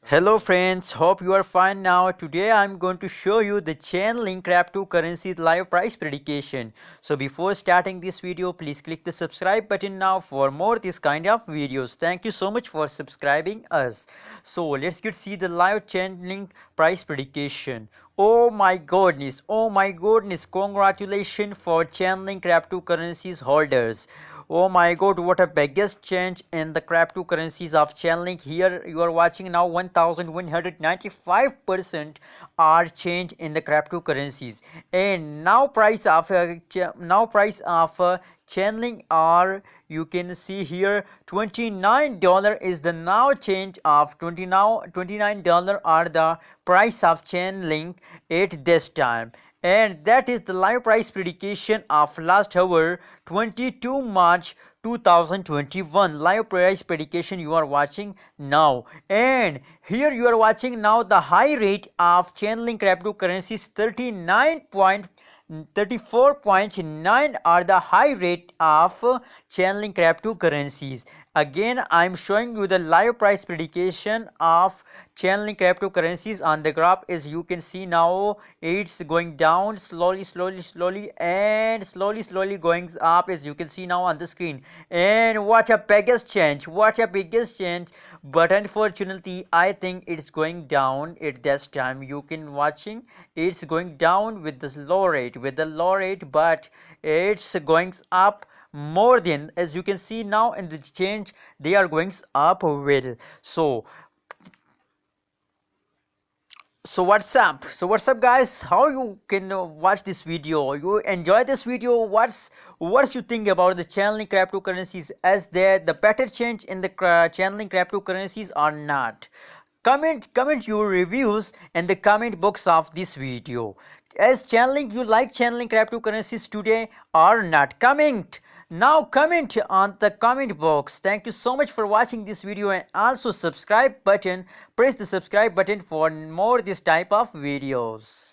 Hello friends, hope you are fine now. Today I'm going to show you the Chainlink cryptocurrency's live price prediction. So before starting this video, please click the subscribe button now for more this kind of videos. Thank you so much for subscribing us. So let's get see the live Chainlink price prediction. Oh my goodness, congratulations for Chainlink cryptocurrencies holders. Oh my god, what a biggest change in the cryptocurrencies of Chainlink. Here you are watching now 1195% are change in the cryptocurrencies, and now price of Chainlink are, you can see here, $29 is the now change of $29 are the price of Chainlink at this time. And that is the live price prediction of last hour 22 March 2021. Live price prediction you are watching now, and here you are watching now the high rate of Chainlink cryptocurrencies 34.9 are the high rate of Chainlink cryptocurrencies. Again, I am showing you the live price prediction of Chainlink cryptocurrencies on the graph. As you can see now, it's going down slowly and slowly going up, as you can see now on the screen. And what a biggest change, but unfortunately I think it's going down at this time. You can watching it's going down with the low rate, but it's going up more than, as you can see now in the change, they are going up well. So what's up guys, how you can watch this video, you enjoy this video, what's you think about the Chainlink cryptocurrencies, as the better change in the Chainlink cryptocurrencies or not? Comment your reviews in the comment box of this video. As Chainlink, you like Chainlink cryptocurrencies today or not? Comment on the comment box. Thank you so much for watching this video, and also subscribe button, press the subscribe button for more this type of videos.